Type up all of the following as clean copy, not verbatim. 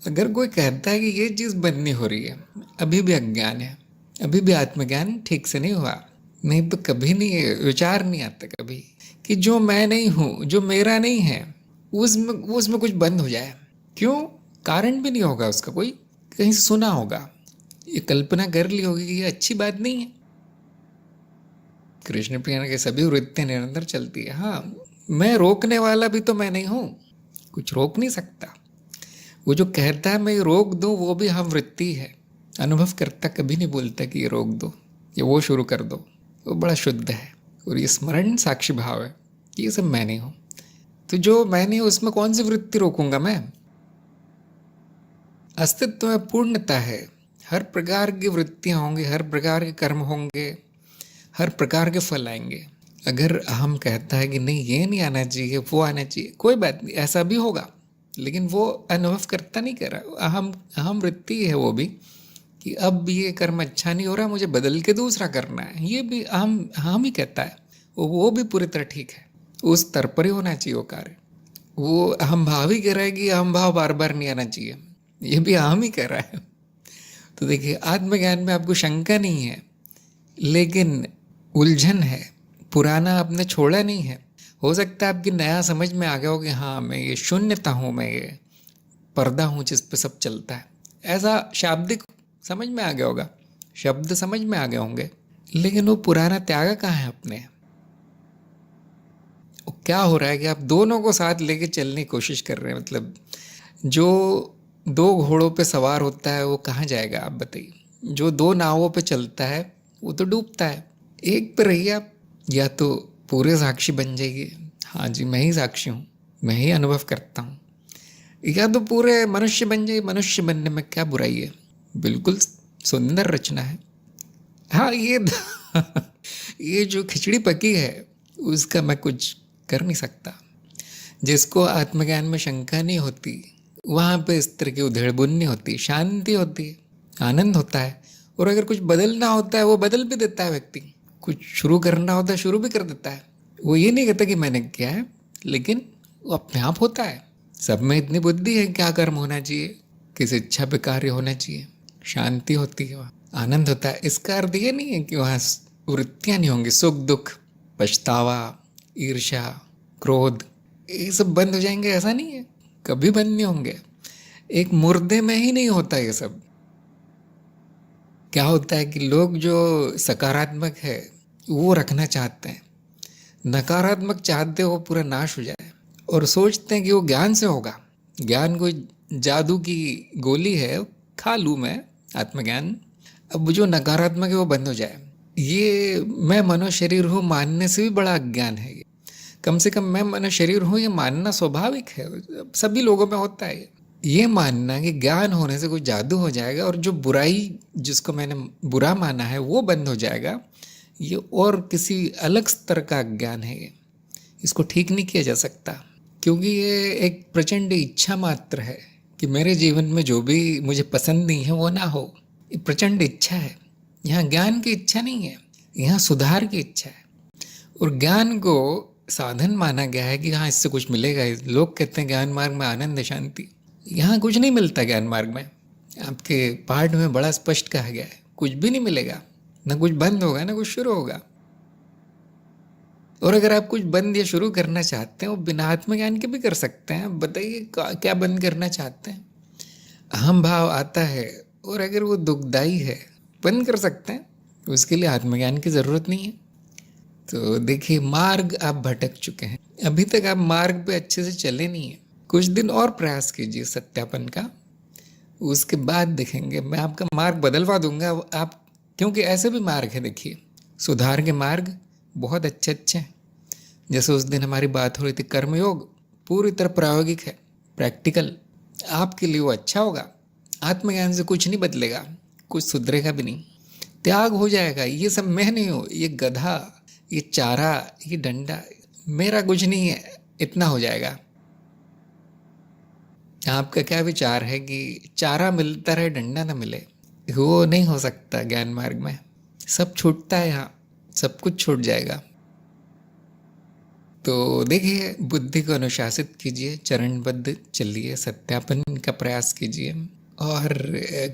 अगर कोई कहता है कि ये चीज़ बंद नहीं हो रही है, अभी भी अज्ञान है, अभी भी आत्मज्ञान ठीक से नहीं हुआ। नहीं तो कभी नहीं, विचार नहीं आता कभी कि जो मैं नहीं हूँ, जो मेरा नहीं है, उसमें कुछ बंद हो जाए। क्यों? कारण भी नहीं होगा उसका कोई, कहीं से सुना होगा, ये कल्पना कर ली होगी कि ये अच्छी बात नहीं है। कृष्ण प्रिया के सभी वृत्तियां निरंतर चलती है। हाँ, मैं रोकने वाला भी तो मैं नहीं हूँ, कुछ रोक नहीं सकता। वो जो कहता है मैं ये रोक दूं, वो भी हम वृत्ति है। अनुभव करता कभी नहीं बोलता कि ये रोक दो, ये वो शुरू कर दो। वो बड़ा शुद्ध है। और ये स्मरण साक्षी भाव है कि ये सब मैं नहीं हूँ। तो जो मैं नहीं हूँ उसमें कौन सी वृत्ति रोकूंगा मैं? अस्तित्व में पूर्णता है। हर प्रकार की वृत्तियां होंगी, हर प्रकार के कर्म होंगे, हर प्रकार के फल आएंगे। अगर हम कहता है कि नहीं ये नहीं आना चाहिए, वो आना चाहिए, कोई बात नहीं, ऐसा भी होगा, लेकिन वो अनुभव करता नहीं कर रहा। अहम अहम वृत्ति है वो भी, कि अब ये कर्म अच्छा नहीं हो रहा, मुझे बदल के दूसरा करना है। ये भी अहम ही कहता है। वो भी पूरी तरह ठीक है, उस स्तर पर ही होना चाहिए वो कार्य। वो अहम भाव ही कह रहा है कि अहम भाव बार बार नहीं आना चाहिए, ये भी अहम ही कह रहा है। तो देखिए, आत्मज्ञान में आपको शंका नहीं है, लेकिन उलझन है। पुराना आपने छोड़ा नहीं है। हो सकता है आपकी नया समझ में आ गया हो कि हाँ, मैं ये शून्यता हूँ, मैं ये पर्दा हूँ जिस पे सब चलता है। ऐसा शाब्दिक समझ में आ गया होगा, शब्द समझ में आ गए होंगे, लेकिन वो पुराना त्यागा कहाँ है अपने? वो क्या हो रहा है कि आप दोनों को साथ लेके चलने की कोशिश कर रहे हैं। मतलब जो दो घोड़ों पे सवार होता है वो कहाँ जाएगा, आप बताइए? जो दो नावों पे चलता है वो तो डूबता है। एक पे रहिए आप, या तो पूरे साक्षी बन जाइए, हाँ जी मैं ही साक्षी हूँ, मैं ही अनुभव करता हूँ, या तो पूरे मनुष्य बन जाइए। मनुष्य बनने में क्या बुराई है, बिल्कुल सुंदर रचना है। हाँ, ये ये जो खिचड़ी पकी है उसका मैं कुछ कर नहीं सकता। जिसको आत्मज्ञान में शंका नहीं होती, वहाँ पे इस तरह की उधेड़बुन नहीं होती, शांति होती है, आनंद होता है। और अगर कुछ बदलना होता है वो बदल भी देता है व्यक्ति, कुछ शुरू करना होता है शुरू भी कर देता है। वो ये नहीं कहता कि मैंने किया है, लेकिन वो अपने आप होता है। सब में इतनी बुद्धि है, क्या कर्म होना चाहिए, किस इच्छा पे कार्य होना चाहिए, शांति होती है, वहाँ आनंद होता है। इसका अर्थ ये नहीं है कि वहाँ वृत्तियाँ नहीं होंगी, सुख दुख, पछतावा, ईर्ष्या, क्रोध, ये सब बंद हो जाएंगे, ऐसा नहीं है, कभी बंद नहीं होंगे। एक मुर्दे में ही नहीं होता ये सब। क्या होता है कि लोग जो सकारात्मक है वो रखना चाहते हैं, नकारात्मक चाहते हो पूरा नाश हो जाए, और सोचते हैं कि वो ज्ञान से होगा। ज्ञान कोई जादू की गोली है, खा लूँ मैं आत्मज्ञान, अब जो नकारात्मक है वो बंद हो जाए। ये मैं मनो शरीर हूँ मानने से भी बड़ा अज्ञान है। ये कम से कम मैं मनो शरीर हूँ ये मानना स्वाभाविक है, सभी लोगों में होता है। ये मानना कि ज्ञान होने से कोई जादू हो जाएगा और जो बुराई, जिसको मैंने बुरा माना है, वो बंद हो जाएगा, ये और किसी अलग स्तर का ज्ञान है। ये इसको ठीक नहीं किया जा सकता, क्योंकि ये एक प्रचंड इच्छा मात्र है कि मेरे जीवन में जो भी मुझे पसंद नहीं है वो ना हो। ये प्रचंड इच्छा है। यहाँ ज्ञान की इच्छा नहीं है, यहाँ सुधार की इच्छा है। और ज्ञान को साधन माना गया है कि हाँ इससे कुछ मिलेगा। लोग कहते हैं ज्ञान मार्ग में आनंद शांति, यहाँ कुछ नहीं मिलता। ज्ञान मार्ग में आपके पाठ में बड़ा स्पष्ट कहा गया है, कुछ भी नहीं मिलेगा, ना कुछ बंद होगा ना कुछ शुरू होगा। और अगर आप कुछ बंद या शुरू करना चाहते हैं वो बिना आत्मज्ञान के भी कर सकते हैं। बताइए क्या बंद करना चाहते हैं? अहम भाव आता है और अगर वो दुखदाई है, बंद कर सकते हैं, उसके लिए आत्मज्ञान की ज़रूरत नहीं है। तो देखिए, मार्ग आप भटक चुके हैं, अभी तक आप मार्ग पे अच्छे से चले नहीं हैं। कुछ दिन और प्रयास कीजिए सत्यापन का, उसके बाद देखेंगे मैं आपका मार्ग बदलवा दूंगा आप। क्योंकि ऐसे भी मार्ग है, देखिए सुधार के मार्ग बहुत अच्छे अच्छे हैं। जैसे उस दिन हमारी बात हो रही थी, कर्मयोग पूरी तरह प्रायोगिक है, प्रैक्टिकल, आपके लिए वो अच्छा होगा। आत्मज्ञान से कुछ नहीं बदलेगा, कुछ सुधरेगा भी नहीं, त्याग हो जाएगा। ये सब मैं नहीं हूँ, ये गधा, ये चारा, ये डंडा मेरा कुछ नहीं है, इतना हो जाएगा। आपका क्या विचार है कि चारा मिलता रहे डंडा ना मिले? वो नहीं हो सकता ज्ञान मार्ग में। सब छूटता है, यहाँ सब कुछ छूट जाएगा। तो देखिए, बुद्धि को अनुशासित कीजिए, चरणबद्ध चलिए, सत्यापन का प्रयास कीजिए। और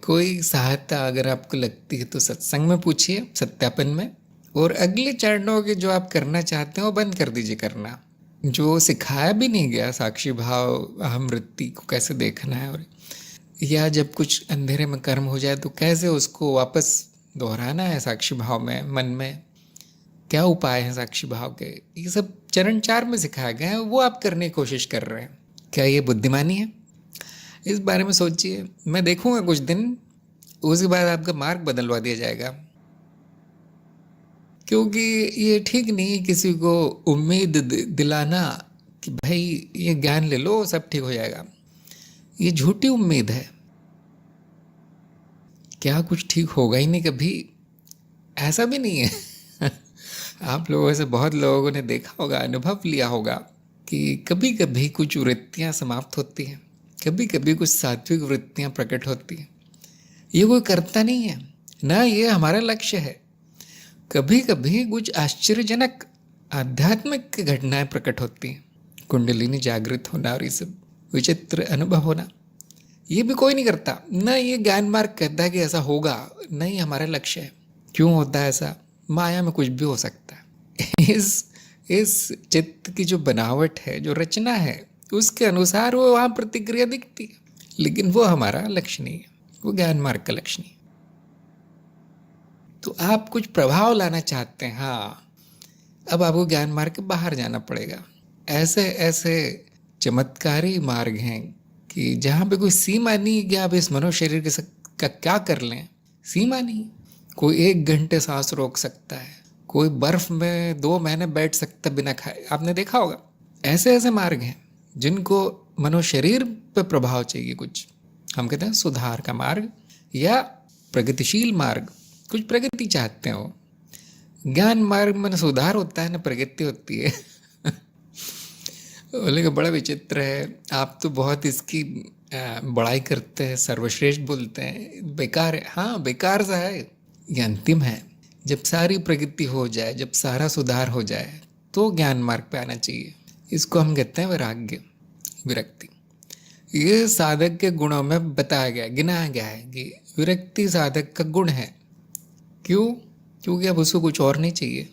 कोई सहायता अगर आपको लगती है तो सत्संग में पूछिए, सत्यापन में। और अगले चरणों के जो आप करना चाहते हैं वो बंद कर दीजिए करना। जो सिखाया भी नहीं गया, साक्षी भाव, अहम वृत्ति को कैसे देखना है, और या जब कुछ अंधेरे में कर्म हो जाए तो कैसे उसको वापस दोहराना है साक्षी भाव में, मन में क्या उपाय हैं साक्षी भाव के, ये सब चरण 4 में सिखाया गया है, वो आप करने की कोशिश कर रहे हैं। क्या ये बुद्धिमानी है? इस बारे में सोचिए। मैं देखूंगा कुछ दिन, उसके बाद आपका मार्ग बदलवा दिया जाएगा। क्योंकि ये ठीक नहीं किसी को उम्मीद दिलाना कि भाई ये ज्ञान ले लो सब ठीक हो जाएगा। ये झूठी उम्मीद है। क्या कुछ ठीक होगा ही नहीं कभी? ऐसा भी नहीं है। आप लोगों से बहुत लोगों ने देखा होगा, अनुभव लिया होगा कि कभी कभी कुछ वृत्तियां समाप्त होती हैं, कभी कभी कुछ सात्विक वृत्तियां प्रकट होती हैं। ये कोई करता नहीं है ना, ये हमारा लक्ष्य है। कभी कभी कुछ आश्चर्यजनक आध्यात्मिक घटनाएं प्रकट होती हैं, कुंडलिनी जागृत होना और ये सब विचित्र अनुभव होना। ये भी कोई नहीं करता ना, ये ज्ञान मार्ग कहता है कि ऐसा होगा, नहीं हमारा लक्ष्य है। क्यों होता है ऐसा? माया में कुछ भी हो सकता है। इस चित्त की जो बनावट है, जो रचना है, उसके अनुसार वो वहाँ प्रतिक्रिया दिखती है, लेकिन वो हमारा लक्ष्य नहीं है, वो ज्ञान मार्ग का लक्ष्य नहीं। तो आप कुछ प्रभाव लाना चाहते हैं, हाँ, अब आपको ज्ञान मार्ग के बाहर जाना पड़ेगा। ऐसे ऐसे चमत्कारी मार्ग हैं कि जहाँ पे कोई सीमा नहीं कि आप इस मनुष्य शरीर के का क्या कर लें, सीमा नहीं। कोई 1 घंटे सांस रोक सकता है, कोई बर्फ में 2 महीने बैठ सकता बिना खाए, आपने देखा होगा। ऐसे ऐसे मार्ग हैं जिनको मनुष्य शरीर पे प्रभाव चाहिए कुछ, हम कहते हैं सुधार का मार्ग या प्रगतिशील मार्ग, कुछ प्रगति चाहते हो। ज्ञान मार्ग में न सुधार होता है न प्रगति होती है। बोले कि बड़ा विचित्र है, आप तो बहुत इसकी बड़ाई करते हैं, सर्वश्रेष्ठ बोलते हैं, बेकार है। हाँ, बेकार सा है, ये अंतिम है। जब सारी प्रगति हो जाए, जब सारा सुधार हो जाए तो ज्ञान मार्ग पे आना चाहिए। इसको हम कहते हैं वैराग्य, विरक्ति। ये साधक के गुणों में बताया गया, गिनाया गया है कि विरक्ति साधक का गुण है। क्यों? क्योंकि अब उसको कुछ और नहीं चाहिए।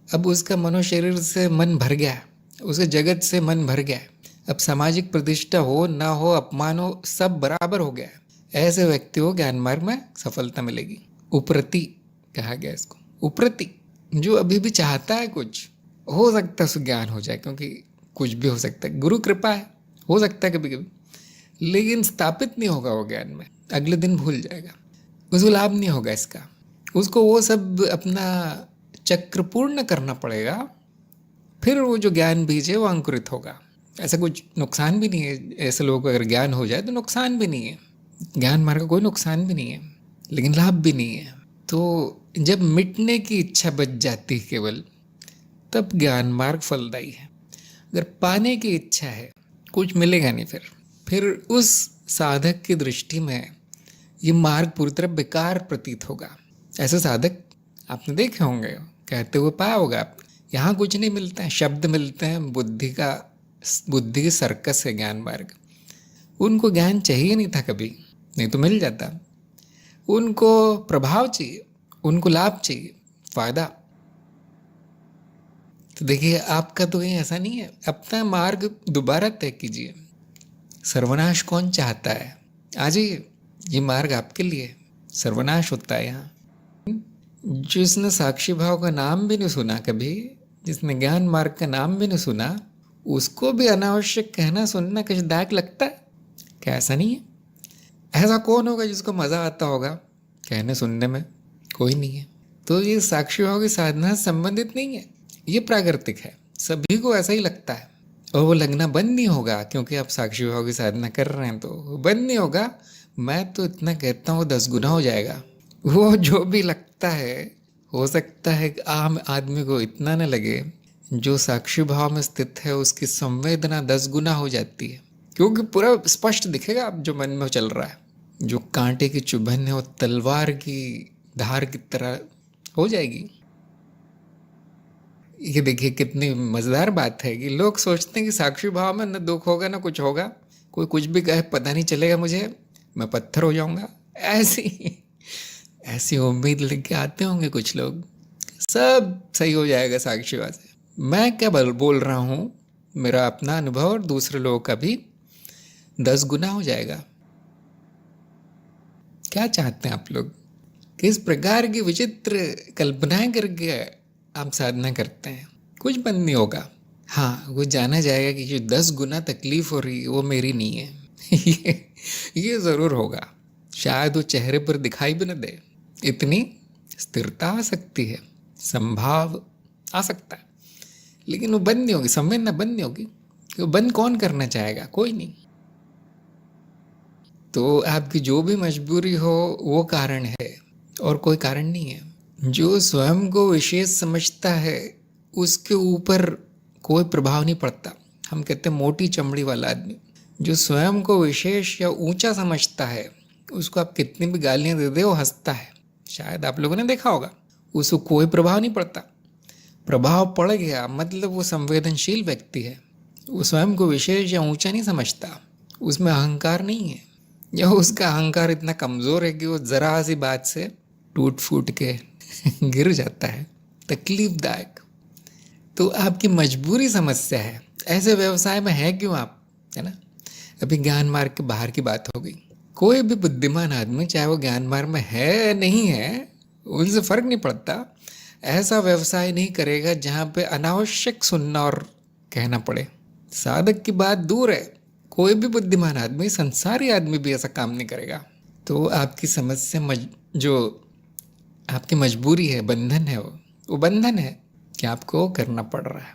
अब उसका मनुष्य शरीर से मन भर गया है, उसके जगत से मन भर गया है। अब सामाजिक प्रतिष्ठा हो ना हो, अपमान हो, सब बराबर हो गया है। ऐसे व्यक्ति को ज्ञान मार्ग में सफलता मिलेगी। उपरति कहा गया इसको, उपरति। जो अभी भी चाहता है कुछ, हो सकता है उसको ज्ञान हो जाए, क्योंकि कुछ भी हो सकता है, गुरु कृपा है, हो सकता है कभी कभी, लेकिन स्थापित नहीं होगा वो ज्ञान में, अगले दिन भूल जाएगा, उसको लाभ नहीं होगा इसका। उसको वो सब अपना चक्र पूर्ण करना पड़ेगा, फिर वो जो ज्ञान बीज है वो अंकुरित होगा। ऐसा कुछ नुकसान भी नहीं है, ऐसे लोगों को अगर ज्ञान हो जाए तो नुकसान भी नहीं है, ज्ञान मार्ग का कोई नुकसान भी नहीं है, लेकिन लाभ भी नहीं है। तो जब मिटने की इच्छा बच जाती है केवल, तब ज्ञान मार्ग फलदायी है। अगर पाने की इच्छा है, कुछ मिलेगा नहीं, फिर उस साधक की दृष्टि में ये मार्ग पूरी तरह बेकार प्रतीत होगा। ऐसे साधक आपने देखे होंगे, कहते हुए पाया होगा आप। यहाँ कुछ नहीं मिलता है, शब्द मिलते हैं, बुद्धि की सर्कस है ज्ञान मार्ग। उनको ज्ञान चाहिए नहीं था कभी, नहीं तो मिल जाता। उनको प्रभाव चाहिए, उनको लाभ चाहिए, फायदा। तो देखिए, आपका तो कहीं ऐसा नहीं है। अपना मार्ग दोबारा तय कीजिए। सर्वनाश कौन चाहता है? आ जाइए, ये मार्ग आपके लिए। सर्वनाश होता है यहाँ। जिसने साक्षी भाव का नाम भी नहीं सुना कभी, जिसने ज्ञान मार्ग का नाम भी नहीं सुना, उसको भी अनावश्यक कहना सुनना कष्टदायक लगता है क्या? ऐसा नहीं है। ऐसा कौन होगा जिसको मज़ा आता होगा कहने सुनने में? कोई नहीं है। तो ये साक्षी भाव की साधना संबंधित नहीं है, ये प्राकृतिक है, सभी को ऐसा ही लगता है। और वो लगना बंद नहीं होगा, क्योंकि आप साक्षी भाव की साधना कर रहे हैं तो बंद नहीं होगा। मैं तो इतना कहता हूँ 10 गुना हो जाएगा। वो जो भी लगता है, हो सकता है कि आम आदमी को इतना न लगे, जो साक्षी भाव में स्थित है उसकी संवेदना 10 गुना हो जाती है, क्योंकि पूरा स्पष्ट दिखेगा अब जो मन में चल रहा है। जो कांटे की चुभन है वो तलवार की धार की तरह हो जाएगी। ये देखिए कितनी मज़ेदार बात है कि लोग सोचते हैं कि साक्षी भाव में न दुख होगा ना कुछ होगा, कोई कुछ भी कहे पता नहीं चलेगा मुझे, मैं पत्थर हो जाऊंगा। ऐसी ऐसी उम्मीद लेके आते होंगे कुछ लोग, सब सही हो जाएगा साक्षी भाव से। मैं क्या बोल रहा हूँ, मेरा अपना अनुभव और दूसरे लोगों का भी 10 गुना हो जाएगा। क्या चाहते हैं आप लोग? किस प्रकार की विचित्र कल्पनाएं करके आप साधना करते हैं? कुछ बंद नहीं होगा। हाँ, वो जाना जाएगा कि जो 10 गुना तकलीफ हो रही है वो मेरी नहीं है। ये ज़रूर होगा। शायद वो चेहरे पर दिखाई भी न दे, इतनी स्थिरता आ सकती है, संभाव आ सकता है, लेकिन वो बंद नहीं होगी, संवेदना बंद नहीं होगी। वो बंद कौन करना चाहेगा? कोई नहीं। तो आपकी जो भी मजबूरी हो वो कारण है और कोई कारण नहीं है। जो स्वयं को विशेष समझता है उसके ऊपर कोई प्रभाव नहीं पड़ता। हम कहते हैं मोटी चमड़ी वाला आदमी। जो स्वयं को विशेष या ऊंचा समझता है उसको आप कितनी भी गालियां दे दे वो हंसता है। शायद आप लोगों ने देखा होगा, उसको कोई प्रभाव नहीं पड़ता। प्रभाव पड़ गया मतलब वो संवेदनशील व्यक्ति है। वो स्वयं को विशेष या ऊंचा नहीं समझता, उसमें अहंकार नहीं है, या उसका अहंकार इतना कमज़ोर है कि वो ज़रा सी बात से टूट फूट के गिर जाता है। तकलीफदायक। तो आपकी मजबूरी समस्या है। ऐसे व्यवसाय में है क्यों आप, है ना? अभी ज्ञान मार्ग के बाहर की बात हो गई। कोई भी बुद्धिमान आदमी चाहे वो ज्ञान मार्ग में है नहीं है, उनसे फर्क नहीं पड़ता, ऐसा व्यवसाय नहीं करेगा जहाँ पे अनावश्यक सुनना और कहना पड़े। साधक की बात दूर है, कोई भी बुद्धिमान आदमी, संसारी आदमी भी ऐसा काम नहीं करेगा। तो आपकी समस्या जो आपकी मजबूरी है, बंधन है, वो बंधन है कि आपको करना पड़ रहा है।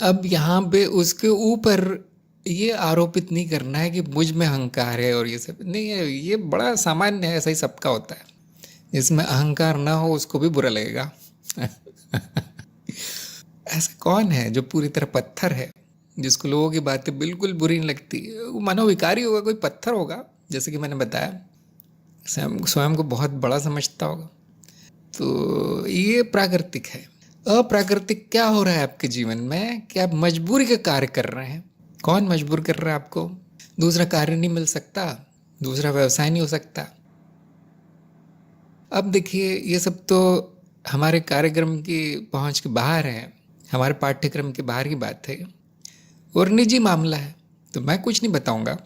अब यहाँ पे उसके ऊपर ये आरोपित नहीं करना है कि मुझ में अहंकार है और ये सब नहीं है। ये बड़ा सामान्य है, ऐसा ही सबका होता है। जिसमें अहंकार ना हो उसको भी बुरा लगेगा। ऐसा कौन है जो पूरी तरह पत्थर है, जिसको लोगों की बातें बिल्कुल बुरी नहीं लगती? वो मनोविकारी होगा, कोई पत्थर होगा, जैसे कि मैंने बताया, स्वयं को बहुत बड़ा समझता होगा। तो ये प्राकृतिक है। अप्राकृतिक क्या हो रहा है आपके जीवन में कि आप मजबूरी का कार्य कर रहे हैं। कौन मजबूर कर रहा है आपको? दूसरा कार्य नहीं मिल सकता, दूसरा व्यवसाय नहीं हो सकता। अब देखिए, ये सब तो हमारे कार्यक्रम की पहुंच के बाहर है, हमारे पाठ्यक्रम के बाहर की बात है और निजी मामला है, तो मैं कुछ नहीं बताऊंगा।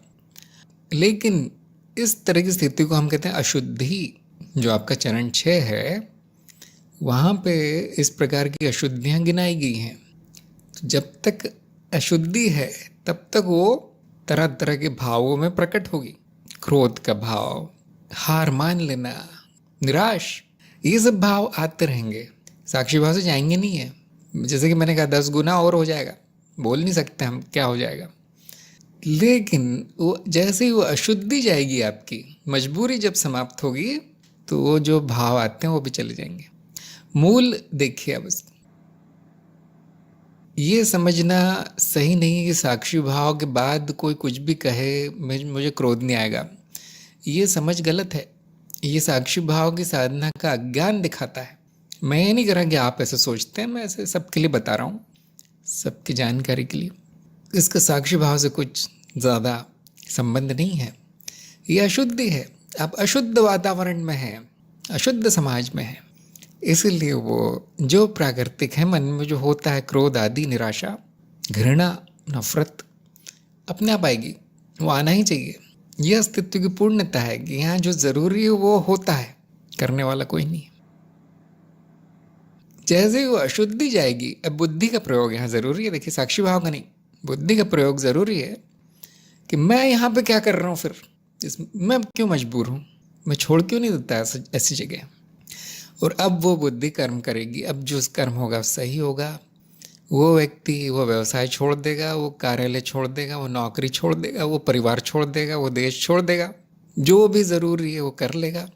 लेकिन इस तरह की स्थिति को हम कहते हैं अशुद्धि। जो आपका चरण 6 है वहाँ पे इस प्रकार की अशुद्धियाँ गिनाई गई हैं। तो जब तक अशुद्धि है तब तक वो तरह तरह के भावों में प्रकट होगी। क्रोध का भाव, हार मान लेना, निराश, ये सब भाव आते रहेंगे। साक्षी भाव से जाएंगे नहीं है। जैसे कि मैंने कहा 10 गुना और हो जाएगा, बोल नहीं सकते हम क्या हो जाएगा। लेकिन वो जैसे ही वो अशुद्धि जाएगी, आपकी मजबूरी जब समाप्त होगी, तो वो जो भाव आते हैं वो भी चले जाएंगे। मूल देखिए, अब ये समझना सही नहीं है कि साक्षी भाव के बाद कोई कुछ भी कहे मुझे क्रोध नहीं आएगा। ये समझ गलत है। ये साक्षी भाव की साधना का अज्ञान दिखाता है। मैं ये नहीं कह रहा कि आप ऐसे सोचते हैं, मैं ऐसे सबके लिए बता रहा हूँ, सबकी जानकारी के लिए। इसका साक्षी भाव से कुछ ज़्यादा संबंध नहीं है। ये अशुद्धि है। आप अशुद्ध वातावरण में हैं, अशुद्ध समाज में हैं, इसलिए वो जो प्राकृतिक है मन में जो होता है, क्रोध आदि, निराशा, घृणा, नफरत, अपने आप आएगी। वो आना ही चाहिए। यह अस्तित्व की पूर्णता है कि यहाँ जो ज़रूरी है वो होता है, करने वाला कोई नहीं। जैसे ही वो अशुद्धि जाएगी, अब बुद्धि का प्रयोग यहाँ ज़रूरी है। देखिए, साक्षी भाव का नहीं, बुद्धि का प्रयोग ज़रूरी है कि मैं यहाँ पे क्या कर रहा हूँ, फिर मैं क्यों मजबूर हूँ, मैं छोड़ क्यों नहीं देता ऐसी जगह। और अब वो बुद्धि कर्म करेगी। अब जो कर्म होगा सही होगा। वो व्यक्ति वो व्यवसाय छोड़ देगा, वो कार्यालय छोड़ देगा, वो नौकरी छोड़ देगा, वो परिवार छोड़ देगा, वो देश छोड़ देगा, जो भी ज़रूरी है वो कर लेगा।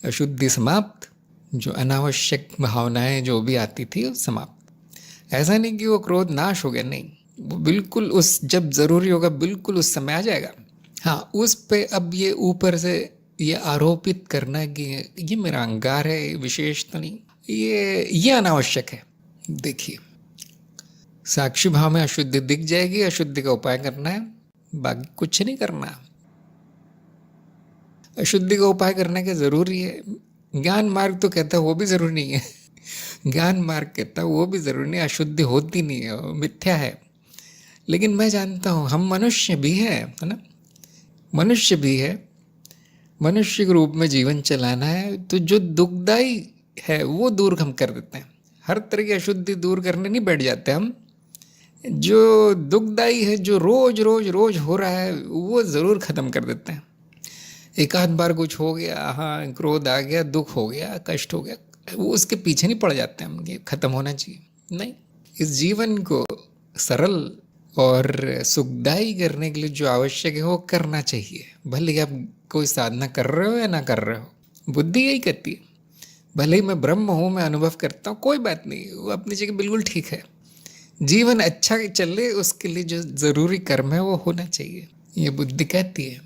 अशुद्धि समाप्त। जो अनावश्यक भावनाएं जो भी आती थी वो समाप्त। ऐसा नहीं कि वो क्रोध नाश हो गया, नहीं, वो बिल्कुल उस जब ज़रूरी होगा बिल्कुल उस समय आ जाएगा। हाँ, उस पे अब ये ऊपर से ये आरोपित करना कि ये मेरा अहंकार है, विशेष तो नहीं, ये अनावश्यक है। देखिए, साक्षी भाव में अशुद्धि दिख जाएगी, अशुद्धि का उपाय करना है, बाकी कुछ नहीं करना। अशुद्धि का उपाय करने के जरूरी है। ज्ञान मार्ग तो कहता है वो भी जरूरी नहीं है। ज्ञान मार्ग कहता है वो भी जरूरी नहीं, अशुद्धि होती नहीं है, वो मिथ्या है। लेकिन मैं जानता हूँ हम मनुष्य भी है ना, मनुष्य भी है, मनुष्य के रूप में जीवन चलाना है, तो जो दुखदाई है वो दूर हम कर देते हैं। हर तरह की अशुद्धि दूर करने नहीं बैठ जाते हम। जो दुखदाई है, जो रोज रोज रोज हो रहा है, वो ज़रूर ख़त्म कर देते हैं। एक आध बार कुछ हो गया, हाँ क्रोध आ गया, दुख हो गया, कष्ट हो गया, वो उसके पीछे नहीं पड़ जाते हम, ये ख़त्म होना चाहिए। नहीं, इस जीवन को सरल और सुखदायी करने के लिए जो आवश्यक है वो करना चाहिए। भले ही आप कोई साधना कर रहे हो या ना कर रहे हो, बुद्धि यही कहती है। भले ही मैं ब्रह्म हूँ, मैं अनुभव करता हूँ, कोई बात नहीं, वो अपनी जगह बिल्कुल ठीक है। जीवन अच्छा चले उसके लिए जो ज़रूरी कर्म है वो होना चाहिए, ये बुद्धि कहती है।